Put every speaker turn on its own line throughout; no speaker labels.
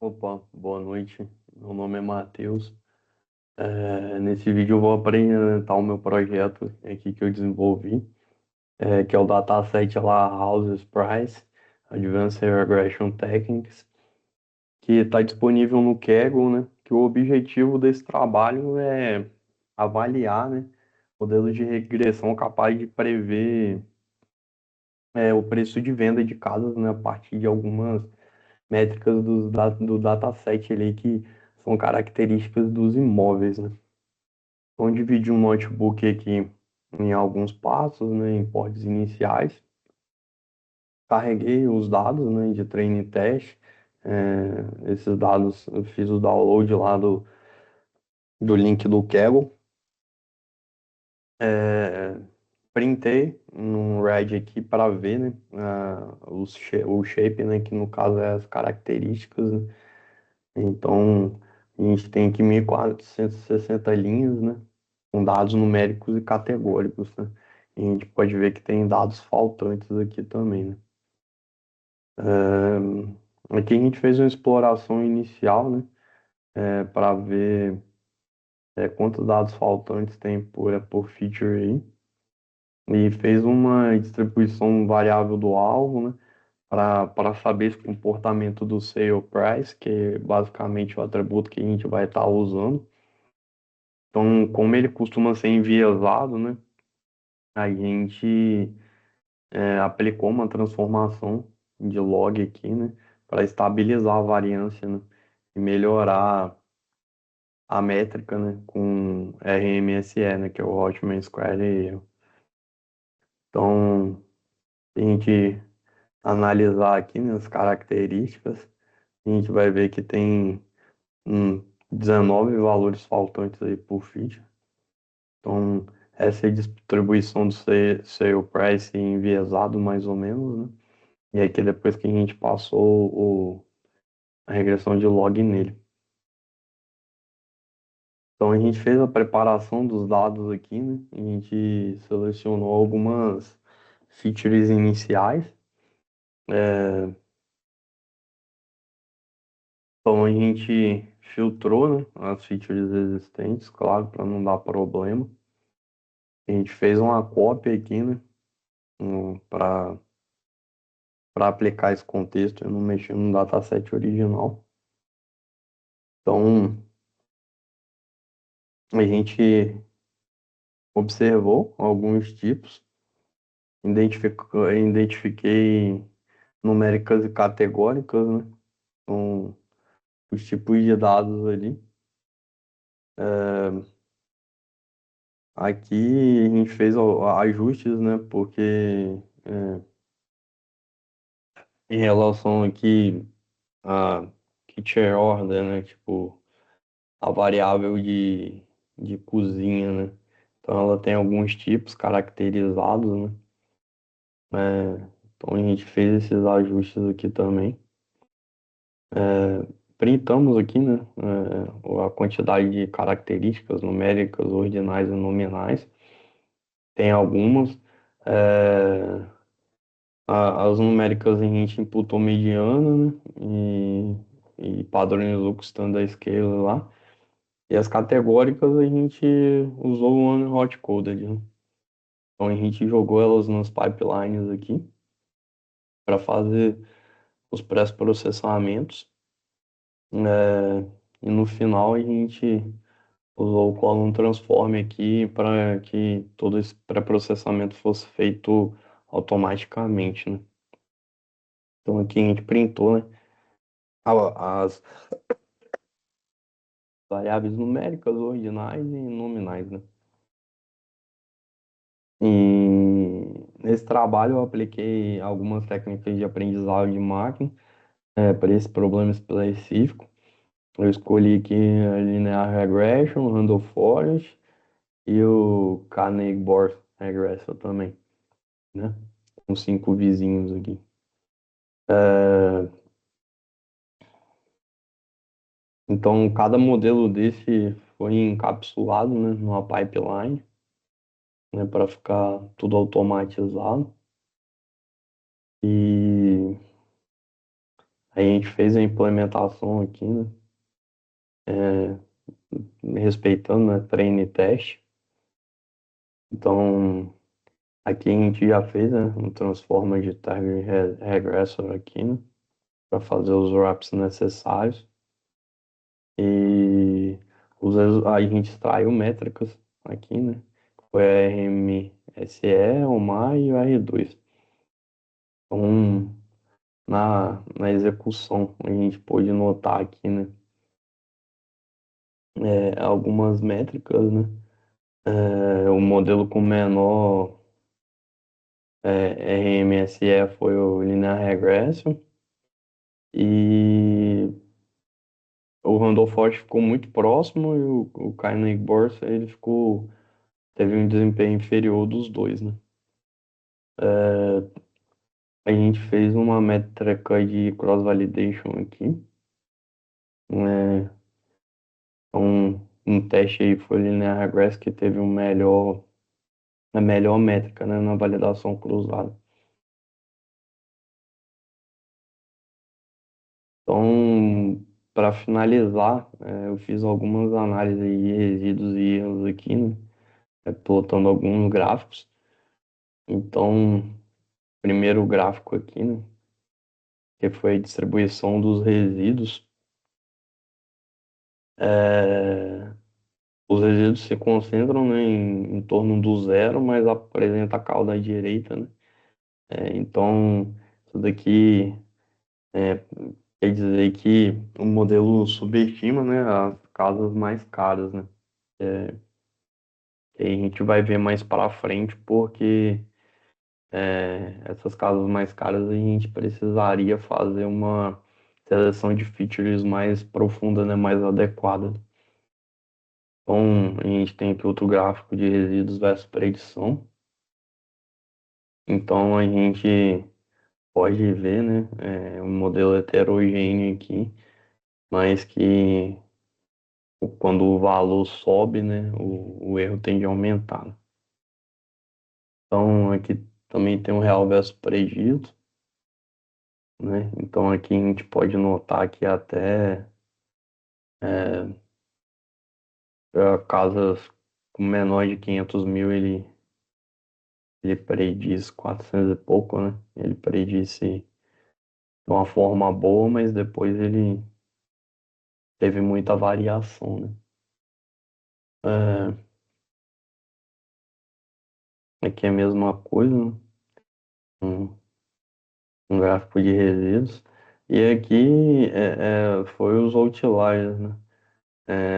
Opa, boa noite. Meu nome é Matheus. Nesse vídeo eu vou apresentar o meu projeto aqui que eu desenvolvi, que é o dataset lá Houses Price Advanced Regression Techniques, que está disponível no Kaggle, né? Que o objetivo desse trabalho é avaliar, né, modelos de regressão capaz de prever o preço de venda de casas, né, a partir de algumas métricas do dataset ali que são características dos imóveis, né? Então, dividi um notebook aqui em alguns passos, né, em ports iniciais. Carreguei os dados, né, de treino e teste. Esses dados eu fiz o download lá do link do Kaggle. É, Printei num RAID aqui para ver, né, o shape, né, que no caso é as características, né? Então, a gente tem aqui 1460 linhas, né? Com dados numéricos e categóricos, né? E a gente pode ver que tem dados faltantes aqui também, né? Aqui a gente fez uma exploração inicial, né? Para ver quantos dados faltantes tem por feature aí. E fez uma distribuição variável do alvo, né? Para saber esse comportamento do sale price, que é basicamente o atributo que a gente vai estar usando. Então, como ele costuma ser enviesado, né? A gente aplicou uma transformação de log aqui, né? Para estabilizar a variância, né? E melhorar a métrica, né? Com RMSE, né? Que é o Hotman Square Error. Então, se a gente analisar aqui, né, as características, a gente vai ver que tem 19 valores faltantes aí por feature. Então, essa é a distribuição do sale price enviesado, mais ou menos, né? E aqui depois que a gente passou a regressão de log nele. Então, a gente fez a preparação dos dados aqui, né? A gente selecionou algumas features iniciais. É, Então, a gente filtrou, né, as features existentes, claro, para não dar problema. A gente fez uma cópia aqui, né? Para aplicar esse contexto, eu não mexi no dataset original. Então, a gente observou alguns tipos, identifiquei numéricas e categóricas, né? Então, os tipos de dados ali. Aqui a gente fez ajustes, né? Porque é, em relação aqui a kitchen order, né? Tipo, a variável de cozinha, né? Então ela tem alguns tipos caracterizados, né? Então a gente fez esses ajustes aqui também. Printamos aqui, né? A quantidade de características numéricas, ordinais e nominais. Tem algumas. é, as numéricas a gente imputou mediana, né? E padronizou com o standard scale lá. E as categóricas a gente usou o One Hot Coded, né? Então a gente jogou elas nas pipelines aqui para fazer os pré-processamentos. E no final a gente usou o Column Transform aqui para que todo esse pré-processamento fosse feito automaticamente, né? Então aqui a gente printou, né, as variáveis numéricas, ordinais e nominais, né? E nesse trabalho eu apliquei algumas técnicas de aprendizado de máquina para esse problema específico. Eu escolhi aqui a Linear Regression, Random Forest e o Carnegie-Born Regression também, né? Com 5 vizinhos aqui. Então, cada modelo desse foi encapsulado, né, numa pipeline, né, para ficar tudo automatizado. E A gente fez a implementação aqui, né? Respeitando, né? Treino e teste. Então, aqui a gente já fez, né? Um Transformer de Target Regressor aqui, né? Para fazer os wraps necessários. E a gente extraiu métricas aqui, né? Foi a RMSE, o MA e o R2. Então, na execução, a gente pôde notar aqui, né? Algumas métricas, né? O modelo com menor RMSE foi o Linear Regression e o Randolph Forte ficou muito próximo e o Kynan Borsa ele teve um desempenho inferior dos dois, né? A gente fez uma métrica de cross-validation aqui, né? Um teste aí foi Linear Regress que teve a melhor métrica, né, na validação cruzada. Então, para finalizar, eu fiz algumas análises de resíduos e erros aqui, né, plotando alguns gráficos. Então, primeiro gráfico aqui, né, que foi a distribuição dos resíduos. É, os resíduos se concentram, né, em torno do zero, mas apresenta a cauda à direita, né? Então, isso daqui é, quer dizer que o modelo subestima, né, as casas mais caras, né? É, que a gente vai ver mais para frente, porque essas casas mais caras a gente precisaria fazer uma seleção de features mais profunda, né, mais adequada. Então, a gente tem aqui outro gráfico de resíduos versus predição. Então, a gente pode ver, né, um modelo heterogêneo aqui, mas que quando o valor sobe, né, o erro tende a aumentar, né? Então, aqui também tem o real versus predito, né? Então, aqui a gente pode notar que até é, casas com menor de 500 mil, ele prediz 400 e pouco, né? Ele predisse de uma forma boa, mas depois ele teve muita variação, né? É, aqui é a mesma coisa, né? Um, um gráfico de resíduos. E aqui foi os outliers, né?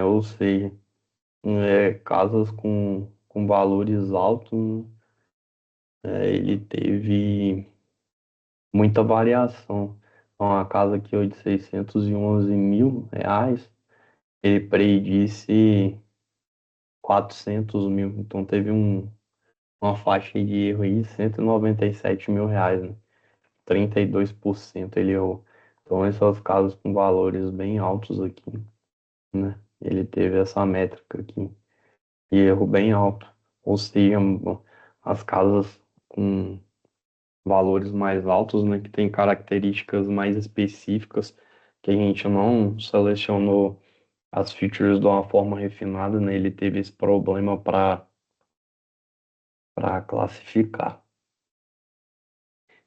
Ou seja, casas com valores altos, né? Ele teve muita variação. Então, a casa aqui ó, de 611 mil reais, ele predisse 400 mil. Então, teve uma faixa de erro aí, 197 mil reais, né? 32% ele errou. Então, essas casas com valores bem altos aqui, né? Ele teve essa métrica aqui, e erro bem alto. Ou seja, as casas com valores mais altos, né, que tem características mais específicas, que a gente não selecionou as features de uma forma refinada, né? Ele teve esse problema para classificar.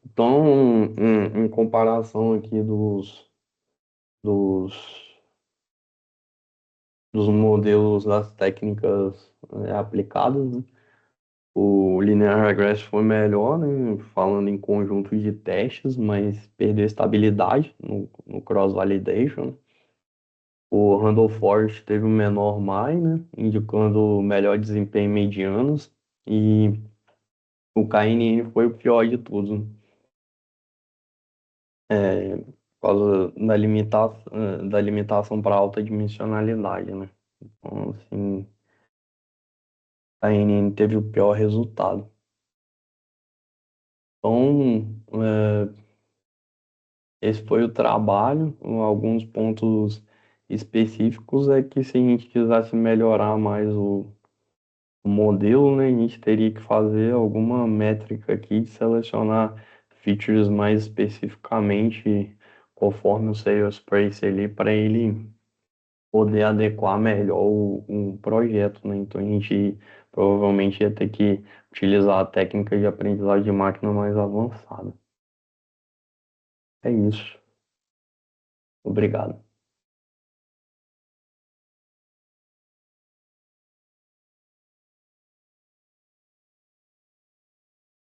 Então, em comparação aqui dos, dos modelos das técnicas aplicadas, né? O Linear Regress foi melhor, né? Falando em conjunto de testes, mas perdeu estabilidade no cross-validation. O Randolph Forest teve um menor MAI, né? Indicando melhor desempenho em medianos. E o KNN foi o pior de todos, né? Por causa da limitação para alta dimensionalidade, né? Então, assim, a KNN teve o pior resultado. Então, esse foi o trabalho. Alguns pontos específicos é que se a gente quisesse melhorar mais o modelo, né, a gente teria que fazer alguma métrica aqui de selecionar features mais especificamente conforme o Salesforce ali para ele poder adequar melhor o projeto, né? Então a gente provavelmente ia ter que utilizar a técnica de aprendizagem de máquina mais avançada. É isso. Obrigado.